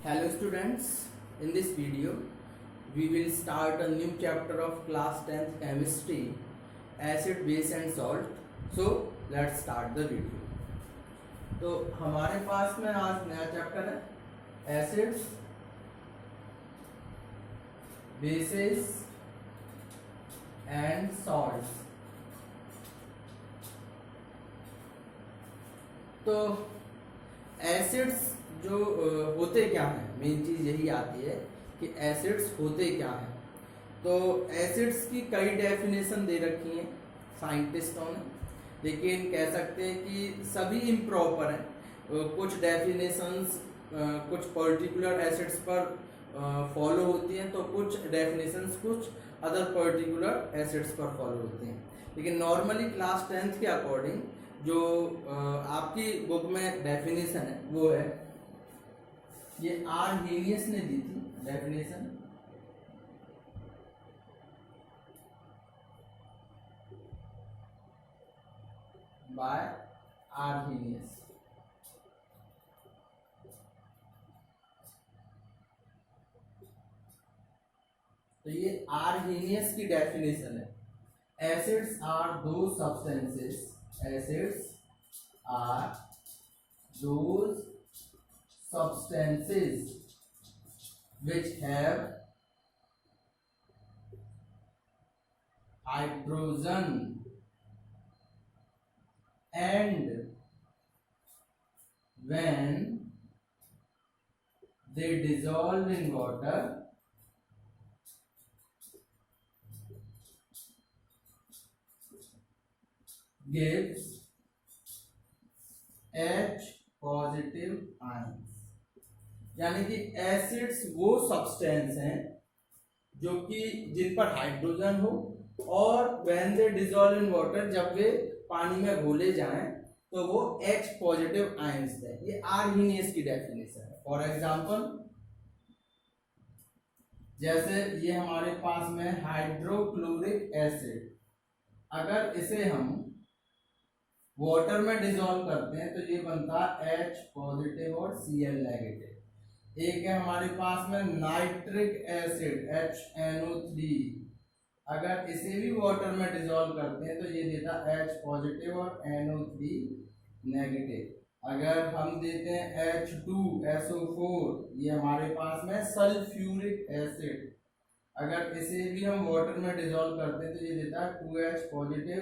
Hello students, in this video we will start a new chapter of class 10th chemistry, acid, base and salt. So let's start the video. तो हमारे पास में आज नया chapter है acids, bases and salts. तो acids जो होते क्या हैं, मेन चीज़ यही आती है कि एसिड्स होते क्या हैं। तो एसिड्स की कई डेफिनेशन दे रखी हैं साइंटिस्टों ने, लेकिन कह सकते हैं कि सभी इम्प्रॉपर हैं। कुछ डेफिनेशंस कुछ पर्टिकुलर एसिड्स पर फॉलो होती हैं, तो कुछ डेफिनेशंस कुछ अदर पर्टिकुलर एसिड्स पर फॉलो होती हैं। लेकिन नॉर्मली क्लास 10th के अकॉर्डिंग जो आपकी बुक में डेफिनेशन है वो है, ये आर्हेनियस ने दी थी डेफिनेशन। Bye Arrhenius. तो ये आर्हेनियस की डेफिनेशन है। Acids are those substances, acids are those substances which have hydrogen and when they dissolve in water gives H positive ions। यानी कि एसिड्स वो सब्सटेंस हैं जो कि जिन पर हाइड्रोजन हो और when they dissolve in water, जब वे पानी में घोले जाएं तो वो H पॉजिटिव आयंस दें। ये आर्हेनियस की डेफिनेशन है। फॉर एग्जांपल, जैसे ये हमारे पास में हाइड्रोक्लोरिक एसिड, अगर इसे हम वाटर में डिसॉल्व करते हैं तो ये बनता है H पॉजिटिव और Cl नेगेटिव। एक है हमारे पास में नाइट्रिक एसिड HNO3, अगर इसे भी वाटर में डिसॉल्व करते हैं तो ये देता H पॉजिटिव और NO3 नेगेटिव। अगर हम देते हैं H2SO4, ये हमारे पास में सल्फ्यूरिक एसिड, अगर इसे भी हम वाटर में डिसॉल्व करते हैं तो ये देता है 2H पॉजिटिव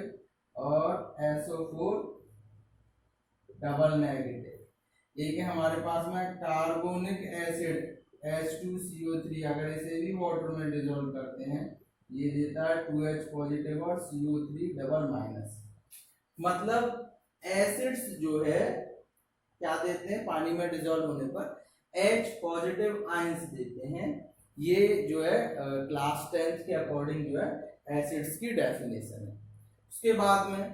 और SO4 डबल नेगेटिव। एक है हमारे पास में कार्बोनिक एसिड H2CO3, अगर इसे भी वाटर में डिसॉल्व करते हैं ये देता है 2H पॉजिटिव और CO3 डबल माइनस। मतलब एसिड्स जो है क्या देते हैं, पानी में डिसॉल्व होने पर H पॉजिटिव आयंस देते हैं। ये जो है क्लास 10th के अकॉर्डिंग जो है एसिड्स की डेफिनेशन है। उसके बाद में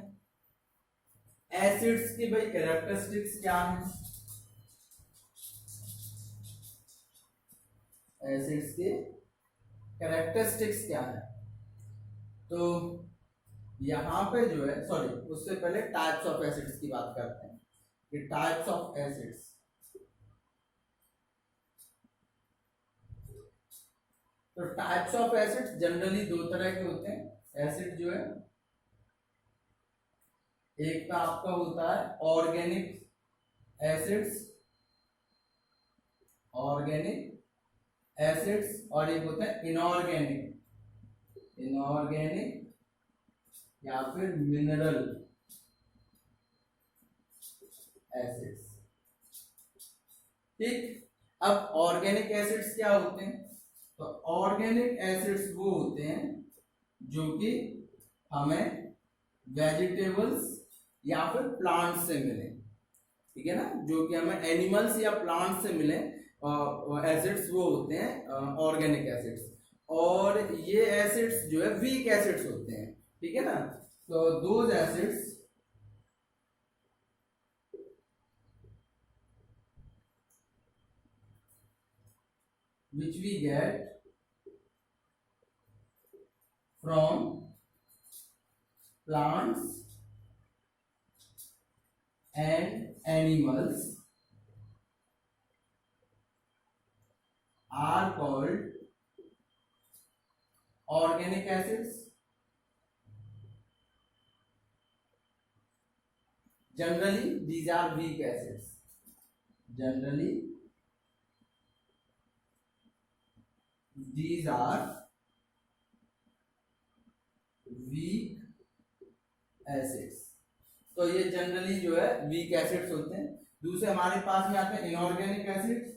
एसिड्स की भाई कैरेक्टरिस्टिक्स क्या हैं, एसिड्स के कैरेक्टरिस्टिक्स क्या है। तो यहां पे जो है, सॉरी उससे पहले टाइप्स ऑफ एसिड्स की बात करते हैं कि टाइप्स ऑफ एसिड्स। तो टाइप्स ऑफ एसिड्स जनरली दो तरह के होते हैं। एसिड जो है, एक का आपका होता है ऑर्गेनिक एसिड्स, ऑर्गेनिक एसिड्स, और एक होता है इनऑर्गेनिक, इनऑर्गेनिक या फिर मिनरल एसिड्स। ठीक, अब ऑर्गेनिक एसिड्स क्या होते हैं, तो ऑर्गेनिक एसिड्स वो होते हैं जो कि हमें वेजिटेबल्स या फिर प्लांट्स से मिले, ठीक है ना, जो कि हमें एनिमल्स या प्लांट्स से मिले एसिड्स वो होते हैं ऑर्गेनिक एसिड्स। और ये एसिड्स जो है वीक एसिड्स होते हैं, ठीक है ना। तो those acids which we get from plants and animals are called organic acids. Generally these are weak acids. Generally these are weak acids। तो ये जनरली जो है वीक एसिड्स होते हैं। दूसरे हमारे पास में आते हैं इनऑर्गेनिक एसिड्स।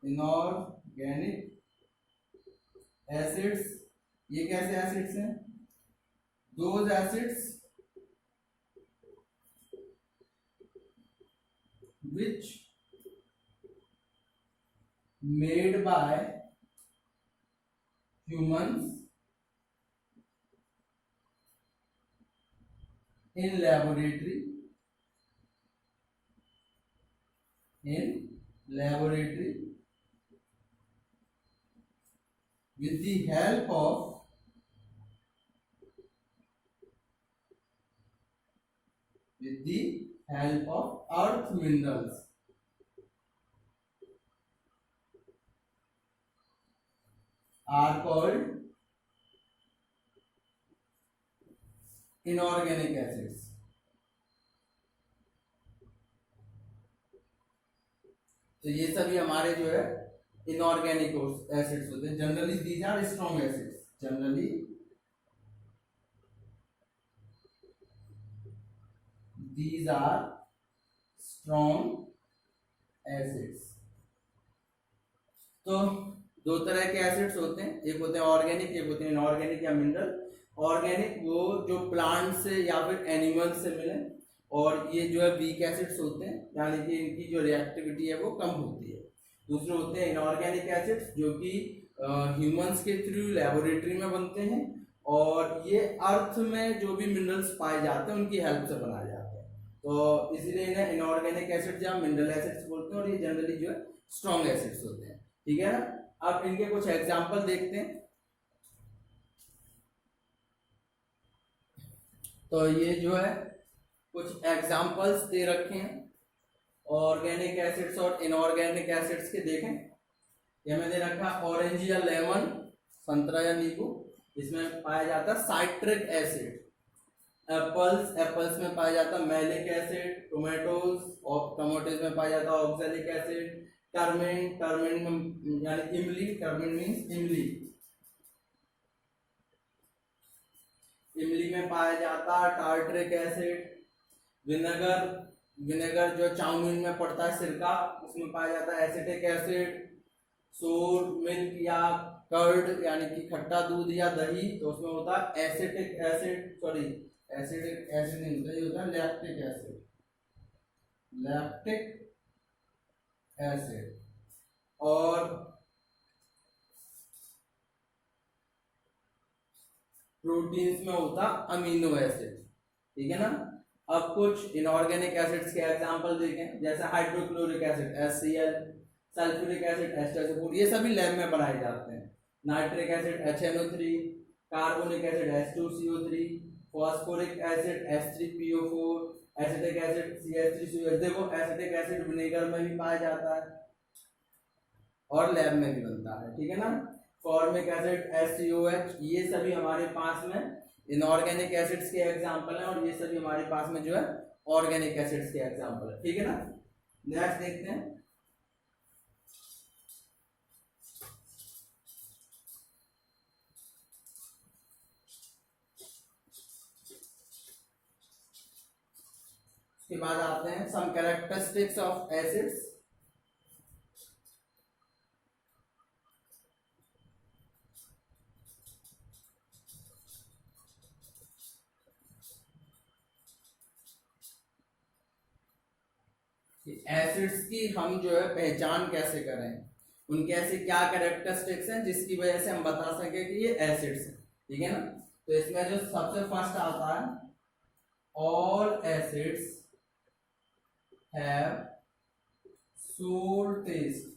इनऑर्गेनिक एसिड्स ये कैसे एसिड्स हैं? Those acids which made by humans in laboratory with the help of earth minerals are called inorganic acids। तो ये सभी हमारे जो है इनऑर्गेनिक एसिड्स होते हैं। Generally these are strong acids. Generally these are strong acids। तो दो तरह के एसिड्स होते हैं, एक होते हैं ऑर्गेनिक, एक होते हैं इनऑर्गेनिक या मिनरल। ऑर्गेनिक वो जो प्लांट से या फिर एनिमल से मिले, और ये जो है वीक एसिड्स होते हैं, यानी कि इनकी जो रिएक्टिविटी है वो कम होती है। दूसरे होते हैं इनऑर्गेनिक एसिड्स जो कि ह्यूमंस के थ्रू लेबोरेटरी में बनते हैं, और ये अर्थ में जो भी मिनरल्स पाए जाते हैं उनकी हेल्प से बनाए जाते हैं। तो इसलिए इन्हें इनऑर्गेनिक एसिड्स या मिनरल एसिड्स बोलते हैं, और ये जनरली जो है स्ट्रॉन्ग एसिड्स होते हैं। ठीक है ना? अब इनके कुछ एग्जाम्पल देखते हैं। तो ये जो है कुछ एग्जाम्पल्स दे रखे हैं ऑर्गेनिक एसिड्स और इनऑर्गेनिक एसिड्स के। देखें, ये मैंने रखा ऑरेंज या लेमन, संतरा या नींबू, इसमें पाया जाता है साइट्रिक एसिड। एप्पल्स में पाया जाता है मैलिक एसिड। टोमेटोज में पाया जाता है ऑक्सैलिक एसिड। टर्मेन में यानी इमली, टर्मेन मीन्स इमली, इमली में पाया जाता है टार्ट्रिक एसिड। विनेगर जो चाउमीन में पड़ता है सिरका, उसमें पाया जाता है एसिटिक एसिड। सोर मिल्क या कर्ड यानी कि खट्टा दूध या दही, तो उसमें होता है acetic acid, sorry acidic acid नहीं होता, ये होता है लैक्टिक एसिड। Lactic acid. और प्रोटीन्स में होता अमीनो एसिड। ठीक है ना? अब कुछ इनऑर्गेनिक एसिड्स के एग्जांपल देखें, जैसे hydrochloric acid HCl, sulphuric acid H2SO4, ये सभी लैब में बनाए जाते हैं। Nitric acid HNO3, carbonic acid H2CO3, phosphoric acid H3PO4, acetic acid CH3COH। देखो एसिटिक एसिड विनेगर में भी पाया जाता है और लैब में भी बनता है। ठीक है ना? फॉर्मिक एसिड HCOH, ये सभी हमारे पास में इनऑर्गेनिक एसिड्स के एग्जांपल हैं, और ये सभी हमारे पास में जो है ऑर्गेनिक एसिड्स के एग्जांपल है। ठीक है ना? नेक्स्ट देखते हैं। उसके बाद आते हैं some characteristics of acids. Acids की हम जो है पहचान कैसे करें, उनके ऐसे क्या कैरेक्टरिस्टिक्स हैं जिसकी वजह से हम बता सके कि ये एसिड्स हैं। ठीक है ना? तो इसमें जो सबसे फर्स्ट आता है, ऑल एसिड्स हैव सोर टेस्ट।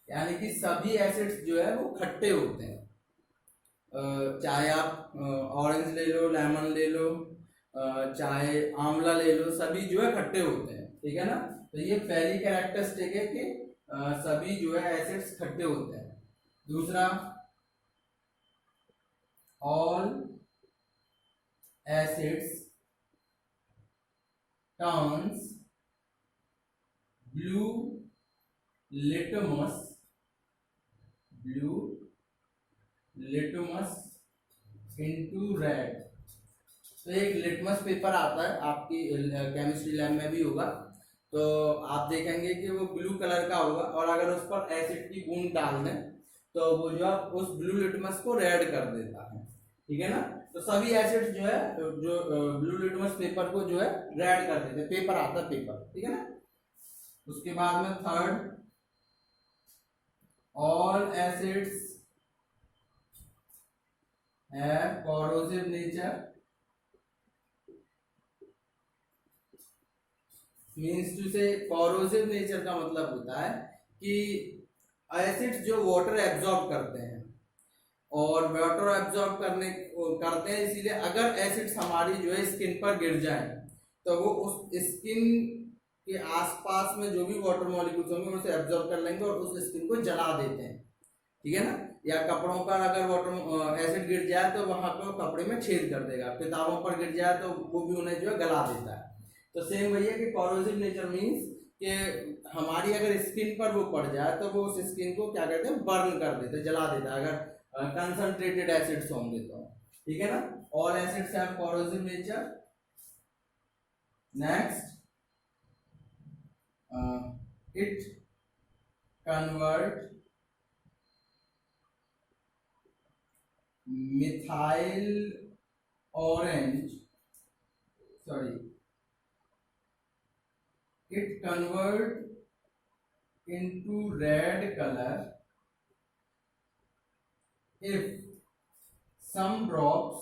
यानी कि सभी एसिड्स जो है वो खट्टे होते हैं। चाहे आप ऑरेंज ले लो, लेमन ले लो, चाहे आंवला ले लो, सभी जो है खट्टे होते हैं, ठीक है ना। तो ये पहली कैरेक्टरिस्टिक है कि सभी जो है एसिड्स खट्टे होते हैं। दूसरा, all acids turns blue litmus into red. तो एक लिटमस पेपर आता है, आपकी केमिस्ट्री लैब में भी होगा, तो आप देखेंगे कि वो ब्लू कलर का होगा, और अगर उस पर एसिड की बूंद डाल दें तो वो जो है उस ब्लू लिटमस को रेड कर देता है, ठीक है ना। तो सभी एसिड जो है जो ब्लू लिटमस पेपर को जो है रेड कर देते हैं, पेपर आता है पेपर, ठीक है ना। उसके बाद में third, all acids have corrosive nature, means to say corrosive nature का मतलब होता है कि एसिड्स जो वाटर एब्जॉर्ब करते हैं, और वाटर एब्जॉर्ब करते हैं, इसीलिए अगर एसिड्स हमारी जो है स्किन पर गिर जाए तो वो उस स्किन के आसपास में जो भी वाटर मॉलिक्यूल्स होंगे उसे एब्जॉर्ब कर लेंगे और उस स्किन को जला देते हैं, ठीक है ना। या कपड़ों पर अगर वाटर एसिड गिर जाए तो वहां पर कपड़े में छेद कर देगा, किताबों पर गिर जाए तो वो भी उन्हें जो है गला देता है। तो सेम वही है कि कोरोसिव नेचर मीन्स कि हमारी अगर स्किन पर वो पड़ जाए तो वो उस स्किन को क्या कहते हैं, बर्न कर देते हैं, जला देता है, अगर कंसंट्रेटेड एसिड्स होंगे तो, ठीक है ना। All acids have corrosive nature. Next, it convert methyl orange sorry it convert into red color if some drops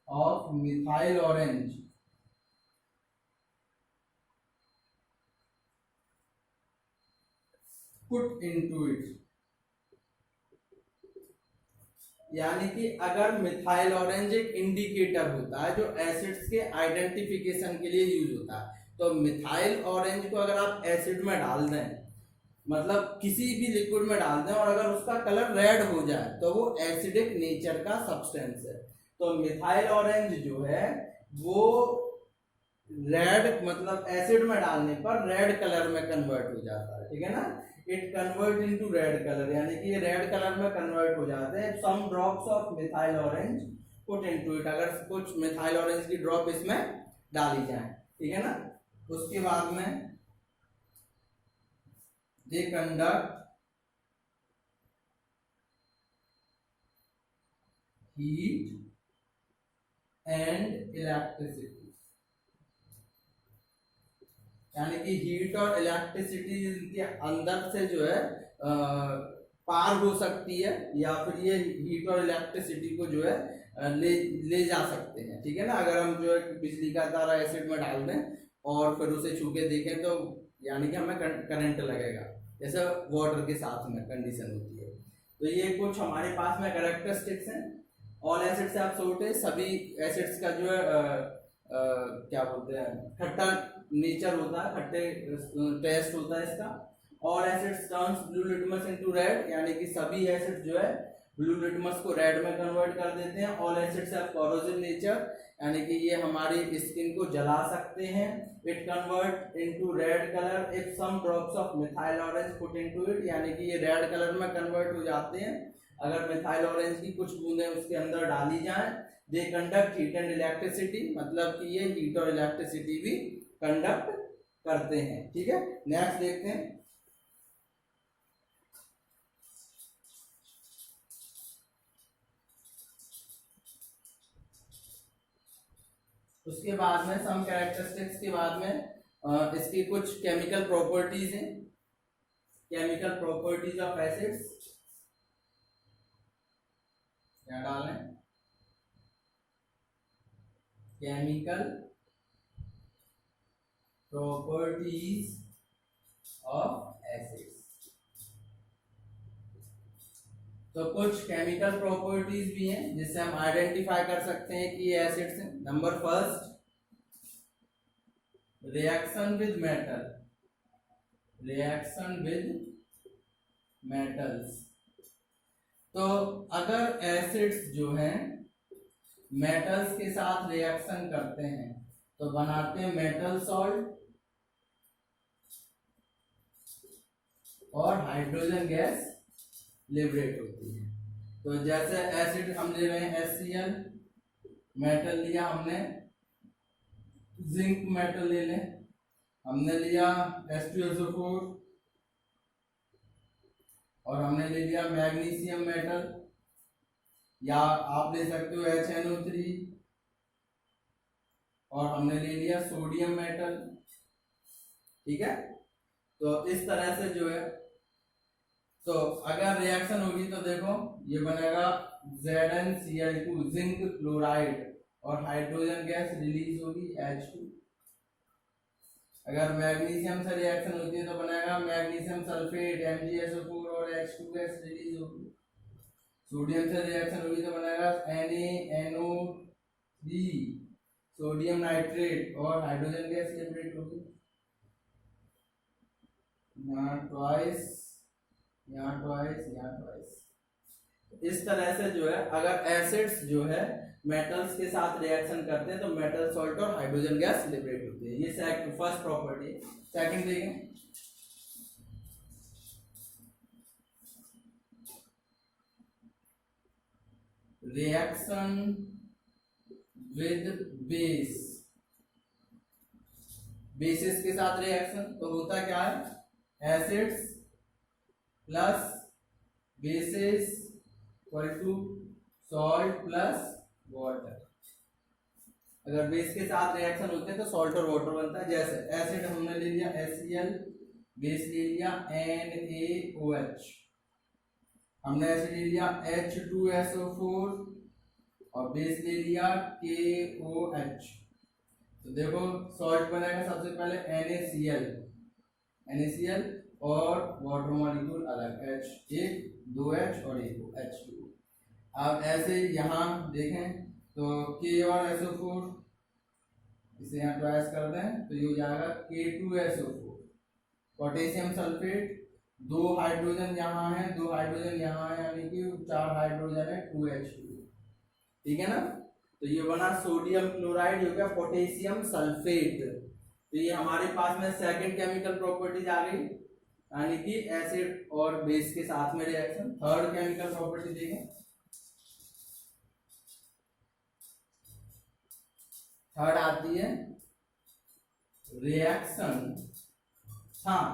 of methyl orange put into it। यानी कि अगर मिथाइल ऑरेंज एक इंडिकेटर होता है जो एसिड्स के आइडेंटिफिकेशन के लिए यूज होता है, तो मिथाइल ऑरेंज को अगर आप एसिड में डाल दें, मतलब किसी भी लिक्विड में डाल दें, और अगर उसका कलर रेड हो जाए तो वो एसिडिक नेचर का सब्सटेंस है। तो मिथाइल ऑरेंज जो है वो रेड, मतलब एसिड में डालने पर रेड कलर में कन्वर्ट हो जाता है, ठीक है ना। It convert into red colour, यानी कि ये रेड कलर में कन्वर्ट हो जाते हैं। Some drops of methyl orange put into it, अगर कुछ मिथाइल ऑरेंज की ड्रॉप इसमें डाली जाए, ठीक है ना। उसके बाद में they conduct heat and electricity, यानी कि हीट और इलेक्ट्रिसिटी इनके अंदर से जो है पार हो सकती है, या फिर ये हीट और इलेक्ट्रिसिटी को जो है ले जा सकते हैं, ठीक है ना। अगर हम जो है बिजली का तारा एसिड में डाल दें और फिर उसे छू के देखें तो यानी कि हमें करंट लगेगा, जैसे वाटर के साथ में कंडीशन होती है। तो ये कुछ हमारे पास में कैरेक्टरिस्टिक्स हैं। ऑल एसिड्स हैव सॉल्ट, सभी एसिड्स का जो है क्या बोलते हैं, खट्टा नेचर होता है, खट्टे टेस्ट होता है इसका। All acids turns blue litmus into red, यानी कि सभी एसिड्स जो है ब्लू लिटमस को रेड में कन्वर्ट कर देते हैं। All acids have corrosive nature, यानी कि ये हमारी स्किन को जला सकते हैं। It convert into red colour if some drops of methyl orange put into it, यानी कि ये रेड कलर में कन्वर्ट हो जाते हैं अगर मिथाइल ऑरेंज की कुछ बूंदें उसके अंदर डाली जाएं। They conduct heat and electricity, मतलब कि ये हीट और इलेक्ट्रिसिटी भी कंडक्ट करते हैं, ठीक है। नेक्स्ट देखते हैं। उसके बाद में सम कैरेक्टरिस्टिक्स के बाद में इसकी कुछ केमिकल प्रॉपर्टीज हैं। केमिकल प्रॉपर्टीज ऑफ एसिड्स क्या डालें, केमिकल प्रॉपर्टीज ऑफ एसिड्स। तो कुछ केमिकल प्रॉपर्टीज भी हैं जिससे हम आइडेंटिफाई कर सकते हैं कि ये एसिड्स हैं। Number first, reaction with metal, reaction with metals. तो अगर एसिड्स जो हैं मेटल्स के साथ रिएक्शन करते हैं तो बनाते हैं मेटल सॉल्ट और हाइड्रोजन गैस लिबरेट होती है। तो जैसे एसिड हम ले रहे हैं HCl, मेटल लिया हमने जिंक मेटल ले लें, हमने लिया H2SO4 और हमने ले लिया मैग्नीशियम मेटल, या आप ले सकते हो HNO3, और हमने ले लिया सोडियम मेटल। ठीक है, तो इस तरह से जो है, तो अगर रिएक्शन होगी तो देखो ये बनेगा ZnCl2 जिंक क्लोराइड और हाइड्रोजन गैस रिलीज होगी H2। अगर मैग्नीशियम से रिएक्शन होती है तो बनेगा मैग्नीशियम सल्फेट MgSO4 और H2 गैस रिलीज होगी। सोडियम से रिएक्शन होगी तो बनेगा NaNO3 सोडियम नाइट्रेट और हाइड्रोजन गैस लिबरेट होगी। यहाँ ट्वाइस, यहाँ ट्वाइस, यहाँ ट्वाइस। इस तरह से जो है अगर एसिड्स जो है मेटल्स के साथ रिएक्शन करते हैं तो मेटल सॉल्ट और हाइड्रोजन गैस लिबरेट होती है। ये फर्स्ट प्रॉपर्टी। सेकंड देखें, रिएक्शन विद बेस, बेसिस के साथ रिएक्शन तो होता क्या है, acids plus bases equal to salt plus water. अगर बेस के साथ रिएक्शन होते हैं तो सॉल्ट और वाटर बनता है। जैसे एसिड हमने ले लिया HCl, बेस ले लिया NaOH, हमने एसिड ले लिया H2SO4 और बेस ले लिया KOH। तो देखो सॉल्ट बनेगा सबसे पहले NaCl और वाटर मॉलिक्यूल अलग H, एक 2H और एक H2। अब ऐसे यहाँ देखें तो K और SO4, इसे यहाँ ट्वाइस कर दें तो ये हो जाएगा K2SO4। पोटेशियम सल्फेट, 2 हाइड्रोजन यहाँ है, 2 हाइड्रोजन यहाँ है, यानी कि 4 हाइड्रोजन है, 2H2। ठीक है ना, तो ये बना सोडियम क्लोराइड, हो गया पोटेशियम सल्फेट। तो ये हमारे पास में सेकंड केमिकल प्रॉपर्टीज आ गई, यानी कि एसिड और बेस के साथ में रिएक्शन। थर्ड केमिकल प्रॉपर्टी देखें, थर्ड आती है रिएक्शन। हाँ,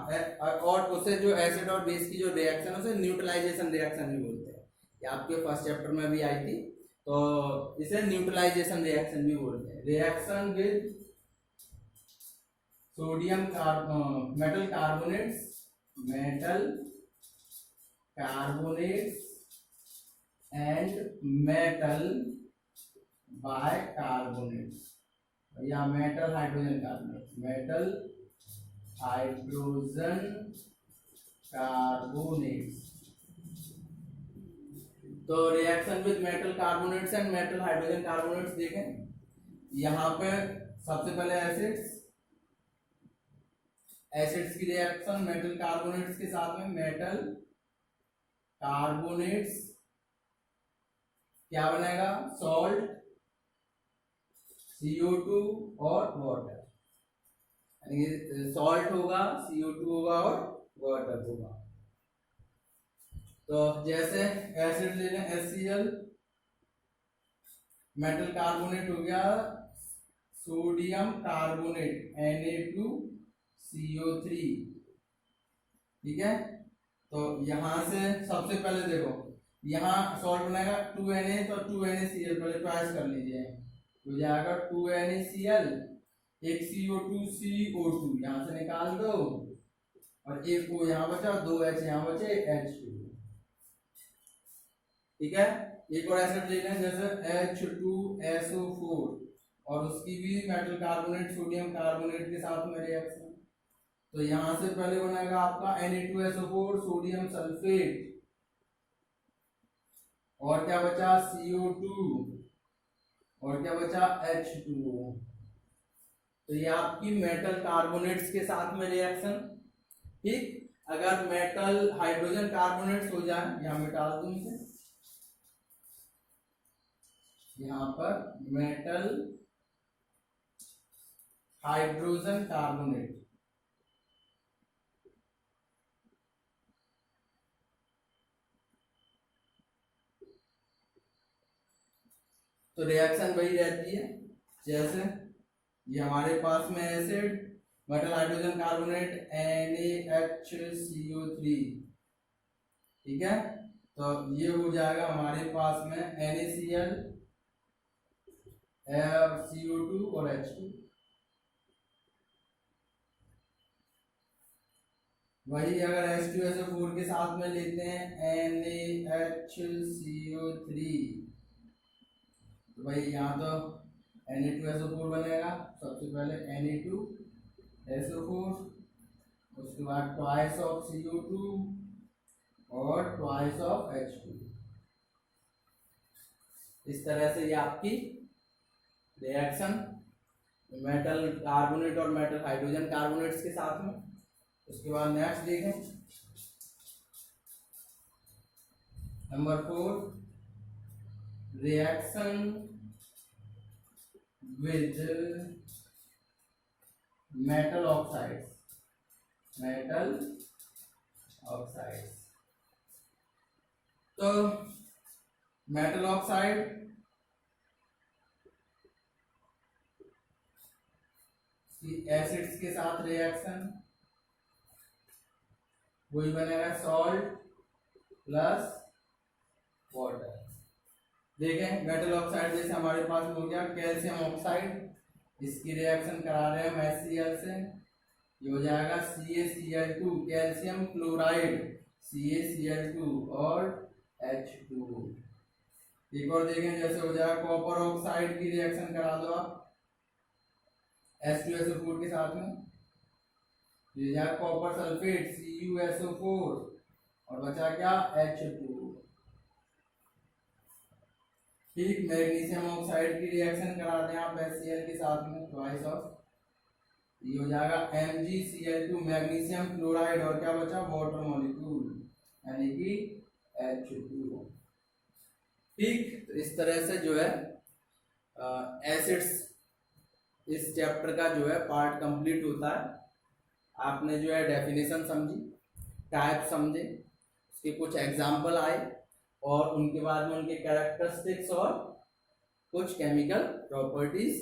और उसे जो एसिड और बेस की जो रिएक्शन है उसे न्यूट्रलाइजेशन रिएक्शन भी बोलते हैं। ये आपके फर्स्ट चैप्टर में भी आई थी, तो इसे न्यूट्रलाइजेशन रिएक्शन भी बोलते हैं। Reaction with sodium metal carbonates, metal carbonates and metal bicarbonates, या metal hydrogen carbonates, metal hydrogen carbonates. तो reaction with metal carbonates and metal hydrogen carbonates देखें, यहाँ पे सबसे पहले एसिड्स की रिएक्शन मेटल कार्बोनेट्स के साथ में, मेटल कार्बोनेट्स क्या बनेगा, सॉल्ट CO2 और वाटर, यानी सॉल्ट होगा, CO2 होगा और वाटर होगा। तो जैसे एसिड ले लें HCl, मेटल कार्बोनेट हो गया सोडियम कार्बोनेट Na2CO3। ठीक है, तो यहां से सबसे पहले देखो यहाँ सॉल्ट बनेगा 2Na, तो 2NaCl पहले ट्वाइस कर लीजिए, तो जाएगा 2NaCl, एक CO2 यहां से निकाल दो और एक को यहाँ बचा, 2H यहाँ बचे, H2। ठीक है, एक और एसिड ले लें जैसे H2SO4 और उसकी भी मेटल कार्बोनेट सोडियम कार्बोनेट के साथ में रिएक्शन। तो यहां से पहले बनेगा आपका Na2SO4 सोडियम सल्फेट, और क्या बचा CO2 और क्या बचा H2O। तो ये आपकी मेटल कार्बोनेट्स के साथ में रिएक्शन। ठीक, अगर मेटल हाइड्रोजन कार्बोनेट्स हो जाए, यहां में डाल दूं इसे, यहां पर मेटल हाइड्रोजन कार्बोनेट, तो रिएक्शन वही रहती है जैसे ये हमारे पास में acid metal hydrogen carbonate NaHCO3, ठीक है। तो ये हो जाएगा हमारे पास में NaCl CO2 और H2। वही अगर H2SO4 के साथ में लेते हैं NaHCO3, तो भाई यहाँ तो Na2SO4 बनेगा, सबसे पहले Na2SO4, उसके बाद ट्वाइस ऑफ CO2 और ट्वाइस ऑफ H2। इस तरह से ये आपकी रिएक्शन मेटल कार्बोनेट और मेटल हाइड्रोजन कार्बोनेट्स के साथ में। उसके बाद नेक्स्ट देखें number 4, reaction with metal oxides, metal oxides. तो मेटल ऑक्साइड एसिड्स के साथ रिएक्शन, वही बनेगा सॉल्ट प्लस वाटर। देखें मेटल ऑक्साइड जैसे हमारे पास हो गया कैल्शियम ऑक्साइड, इसकी रिएक्शन करा रहे हैं हम HCl से, ये हो जाएगा CaCl2 कैल्शियम क्लोराइड CaCl2 और H2। एक और देखें जैसे हो जाएगा कॉपर ऑक्साइड की रिएक्शन करा दो आप H2SO4 के साथ में, ये जाएगा कॉपर सल्फेट CuSO4 और बचा क्या H2। ठीक, मैग्नीशियम ऑक्साइड की रिएक्शन करा दें आप HCl के साथ में, ट्वाइस ऑफ, ये हो जाएगा MgCl2 मैग्नीशियम क्लोराइड और क्या बचा वाटर मॉलिक्यूल यानी कि H2O। ठीक, तो इस तरह से जो है एसिड्स इस चैप्टर का जो है पार्ट कंप्लीट होता है। आपने जो है डेफिनेशन समझी, टाइप समझे, उसके कुछ एग्जाम्पल आए और उनके बाद में उनके कैरेक्टरिस्टिक्स और कुछ केमिकल प्रॉपर्टीज।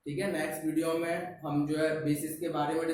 ठीक है, नेक्स्ट वीडियो में हम जो है बेसिस के बारे में